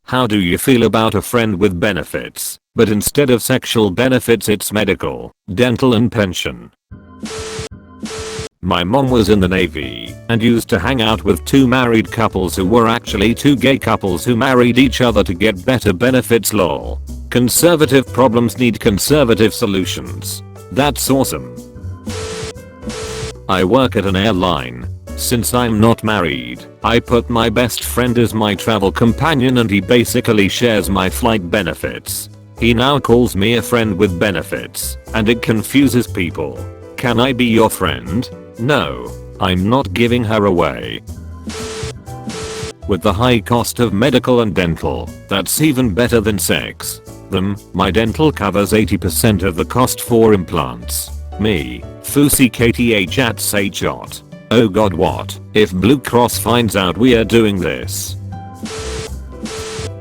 How do you feel about a friend with benefits, but instead of sexual benefits it's medical, dental and pension? My mom was in the Navy and used to hang out with two married couples who were actually two gay couples who married each other to get better benefits. Lol. Conservative problems need conservative solutions. That's awesome. I work at an airline. Since I'm not married, I put my best friend as my travel companion and he basically shares my flight benefits. He now calls me a friend with benefits, and it confuses people. Can I be your friend? No, I'm not giving her away. With the high cost of medical and dental, that's even better than sex. My dental covers 80% of the cost for implants. Me, Fusi KTH at Saychot. Oh god, what if Blue Cross finds out we are doing this?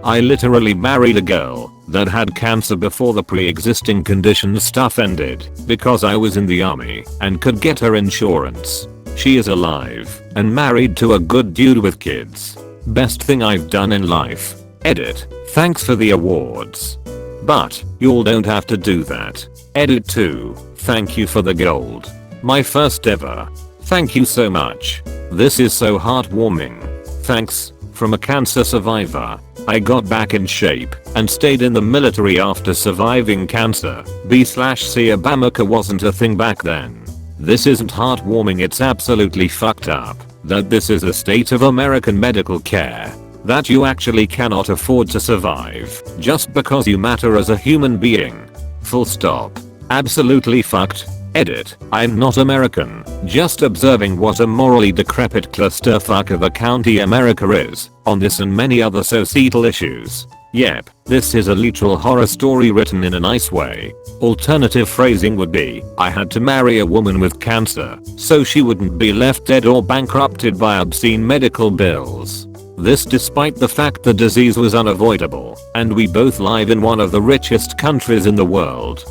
I literally married a girl that had cancer before the pre-existing condition stuff ended because I was in the army and could get her insurance. She is alive and married to a good dude with kids. Best thing I've done in life. Edit. Thanks for the awards. But y'all don't have to do that. Edit 2. Thank you for the gold. My first ever. Thank you so much. This is so heartwarming. Thanks. From a cancer survivor. I got back in shape and stayed in the military after surviving cancer. B/C Obamacare wasn't a thing back then. This isn't heartwarming, it's absolutely fucked up that this is a state of American medical care that you actually cannot afford to survive just because you matter as a human being. Full stop. Absolutely fucked. Edit. I'm not American, just observing what a morally decrepit clusterfuck of a county America is on this and many other societal issues. Yep, this is a literal horror story written in a nice way. Alternative phrasing would be, I had to marry a woman with cancer so she wouldn't be left dead or bankrupted by obscene medical bills. This despite the fact the disease was unavoidable and we both live in one of the richest countries in the world.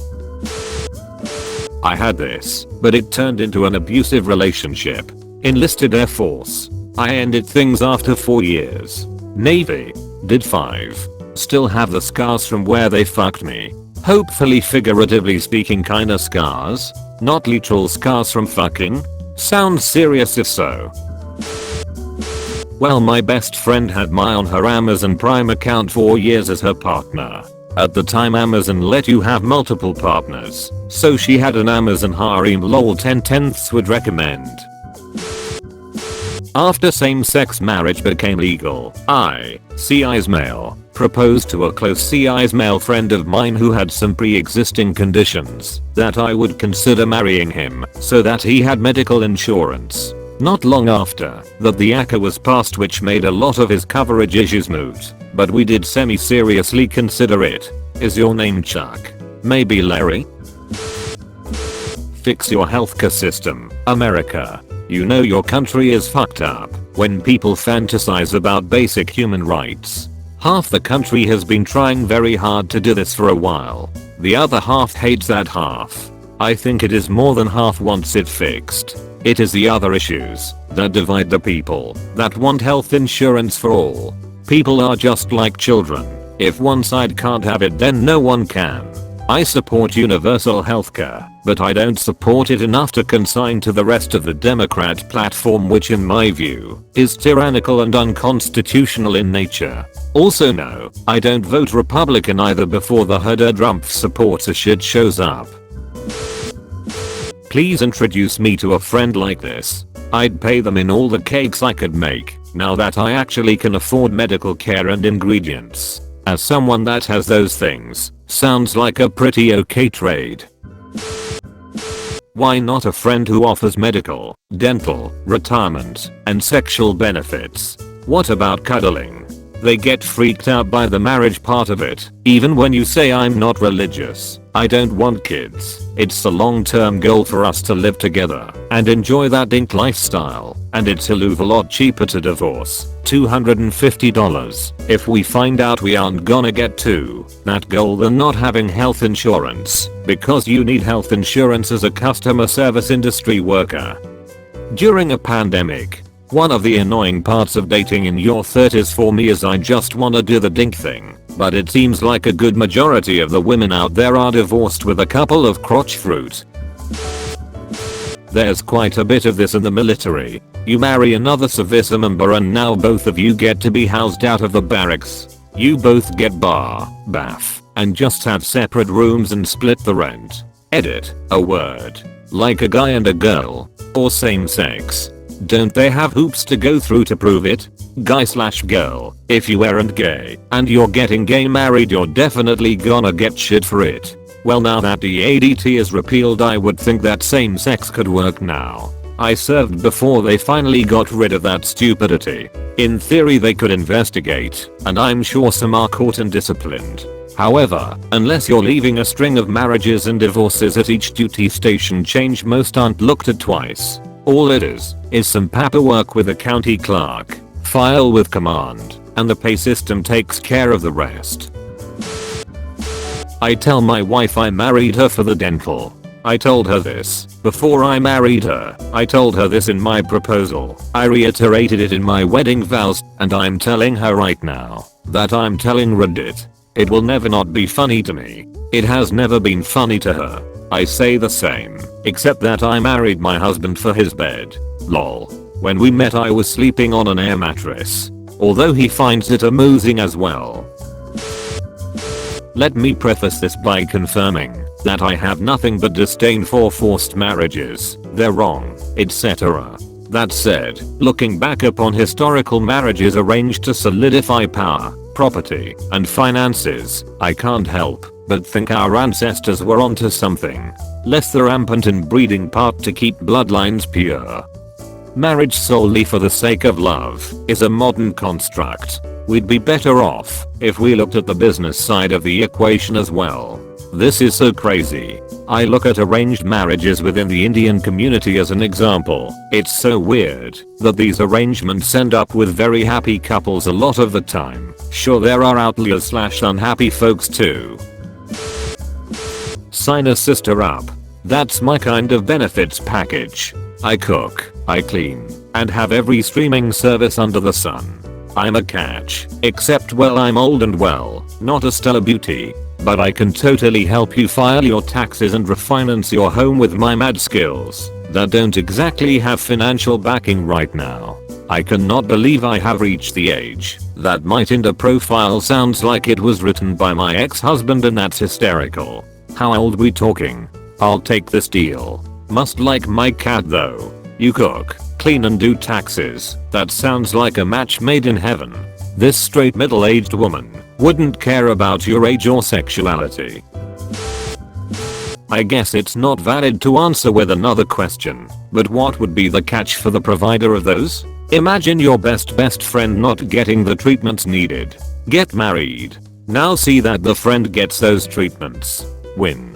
I had this, but it turned into an abusive relationship. Enlisted Air Force. I ended things after 4 years. Navy. Did 5. Still have the scars from where they fucked me. Hopefully figuratively speaking kinda scars. Not literal scars from fucking. Sounds serious if so. Well, my best friend had me on her Amazon Prime account 4 years as her partner. At the time Amazon let you have multiple partners, so she had an Amazon harem. Lol 10/10ths would recommend. After same-sex marriage became legal, I, CI's male, proposed to a close CI's male friend of mine who had some pre-existing conditions that I would consider marrying him so that he had medical insurance. Not long after that the ACA was passed, which made a lot of his coverage issues moot, but we did semi-seriously consider it. Is your name Chuck? Maybe Larry? Fix your healthcare system, America. You know your country is fucked up when people fantasize about basic human rights. Half the country has been trying very hard to do this for a while. The other half hates that half. I think it is more than half wants it fixed. It is the other issues that divide the people that want health insurance for all. People are just like children. If one side can't have it, then no one can. I support universal healthcare, but I don't support it enough to consign to the rest of the Democrat platform, which in my view is tyrannical and unconstitutional in nature. Also no, I don't vote Republican either before the Trump supporter shit shows up. Please introduce me to a friend like this. I'd pay them in all the cakes I could make, now that I actually can afford medical care and ingredients. As someone that has those things, sounds like a pretty okay trade. Why not a friend who offers medical, dental, retirement, and sexual benefits? What about cuddling? They get freaked out by the marriage part of it, even when you say I'm not religious. I don't want kids. It's a long-term goal for us to live together and enjoy that dink lifestyle, and it's a lot cheaper to divorce. $250 if we find out we aren't gonna get to that goal than not having health insurance, because you need health insurance as a customer service industry worker. During a pandemic, One of the annoying parts of dating in your 30s for me is I just wanna do the dink thing, but it seems like a good majority of the women out there are divorced with a couple of crotch fruit. There's quite a bit of this in the military. You marry another service member and now both of you get to be housed out of the barracks. You both get bar, bath, and just have separate rooms and split the rent. Edit, a word. Like a guy and a girl. Or same sex. Don't they have hoops to go through to prove it? Guy/girl, if you aren't gay and you're getting gay married, you're definitely gonna get shit for it. Well, now that the ADT is repealed, I would think that same sex could work now. I served before they finally got rid of that stupidity. In theory they could investigate, and I'm sure some are caught and disciplined. However, unless you're leaving a string of marriages and divorces at each duty station change, most aren't looked at twice. All it is some paperwork with a county clerk, file with command, and the pay system takes care of the rest. I tell my wife I married her for the dental. I told her this before I married her. I told her this in my proposal. I reiterated it in my wedding vows, and I'm telling her right now that I'm telling Reddit. It will never not be funny to me. It has never been funny to her. I say the same, except that I married my husband for his bed. Lol. When we met I was sleeping on an air mattress. Although he finds it amusing as well. Let me preface this by confirming that I have nothing but disdain for forced marriages. They're wrong, etc. That said, looking back upon historical marriages arranged to solidify power, property, and finances, I can't help but think our ancestors were onto something. Less the rampant inbreeding part to keep bloodlines pure. Marriage solely for the sake of love is a modern construct. We'd be better off if we looked at the business side of the equation as well. This is so crazy. I look at arranged marriages within the Indian community as an example. It's so weird that these arrangements end up with very happy couples a lot of the time. Sure, there are outliers/unhappy folks too. Sign a sister up. That's my kind of benefits package. I cook, I clean, and have every streaming service under the sun. I'm a catch, except well I'm old and well, not a stellar beauty. But I can totally help you file your taxes and refinance your home with my mad skills that don't exactly have financial backing right now. I cannot believe I have reached the age that my Tinder profile sounds like it was written by my ex-husband, and that's hysterical. How old we talking? I'll take this deal. Must like my cat though. You cook, clean and do taxes. That sounds like a match made in heaven. This straight middle-aged woman wouldn't care about your age or sexuality. I guess it's not valid to answer with another question, but what would be the catch for the provider of those? Imagine your best friend not getting the treatments needed. Get married. Now see that the friend gets those treatments. Win.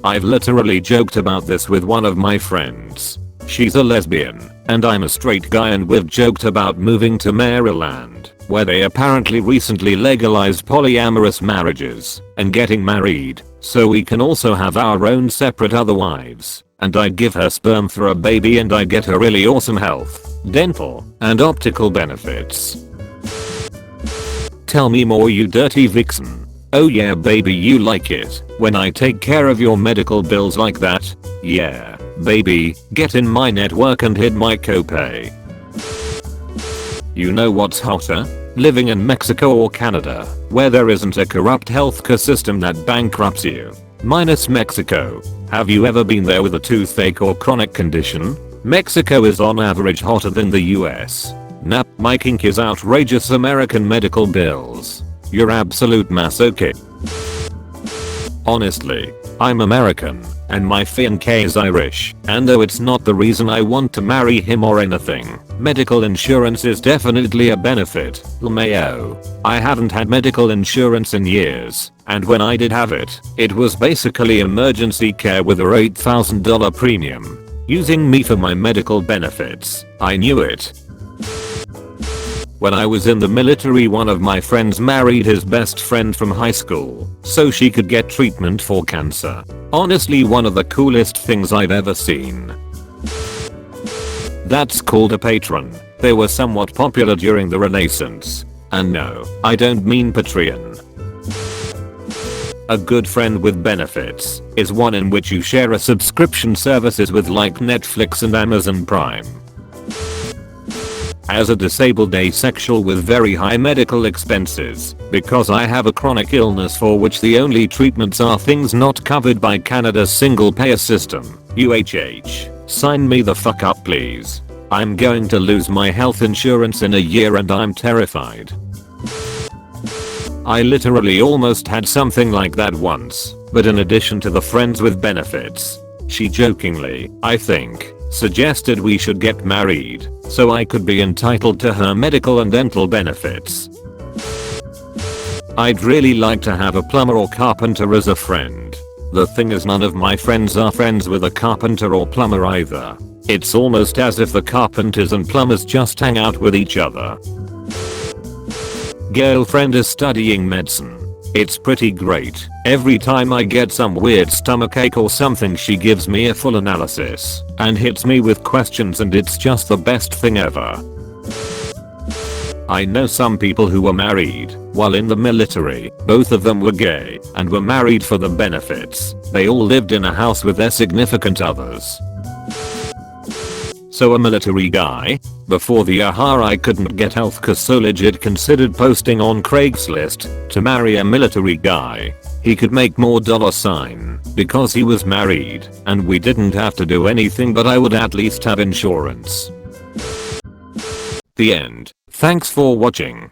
I've literally joked about this with one of my friends. She's a lesbian, and I'm a straight guy, and we've joked about moving to Maryland, where they apparently recently legalized polyamorous marriages, and getting married, so we can also have our own separate other wives, and I'd give her sperm for a baby and I'd get her really awesome health, dental, and optical benefits. Tell me more, you dirty vixen. Oh yeah baby, you like it when I take care of your medical bills like that? Yeah, baby, get in my network and hit my copay. You know what's hotter? Living in Mexico or Canada, where there isn't a corrupt healthcare system that bankrupts you. Minus Mexico. Have you ever been there with a toothache or chronic condition? Mexico is on average hotter than the US. Nah, my kink is outrageous American medical bills. You're absolute masochist. Honestly, I'm American, and my fiancé is Irish, and though it's not the reason I want to marry him or anything, medical insurance is definitely a benefit. LMAO. I haven't had medical insurance in years, and when I did have it, it was basically emergency care with a $8,000 premium. Using me for my medical benefits. I knew it. When I was in the military, one of my friends married his best friend from high school so she could get treatment for cancer. Honestly, one of the coolest things I've ever seen. That's called a patron. They were somewhat popular during the Renaissance. And no, I don't mean Patreon. A good friend with benefits is one in which you share a subscription services with like Netflix and Amazon Prime. As a disabled asexual with very high medical expenses, because I have a chronic illness for which the only treatments are things not covered by Canada's single payer system, UHH, sign me the fuck up please. I'm going to lose my health insurance in a year and I'm terrified. I literally almost had something like that once, but in addition to the friends with benefits, she jokingly, I think, suggested we should get married so I could be entitled to her medical and dental benefits. I'd really like to have a plumber or carpenter as a friend. The thing is none of my friends are friends with a carpenter or plumber either. It's almost as if the carpenters and plumbers just hang out with each other. Girlfriend is studying medicine. It's pretty great. Every time I get some weird stomachache or something she gives me a full analysis and hits me with questions and it's just the best thing ever. I know some people who were married while in the military. Both of them were gay and were married for the benefits. They all lived in a house with their significant others. So a military guy? Before the I couldn't get health cause so legit considered posting on Craigslist to marry a military guy. He could make more $ because he was married and we didn't have to do anything but I would at least have insurance. The end. Thanks for watching.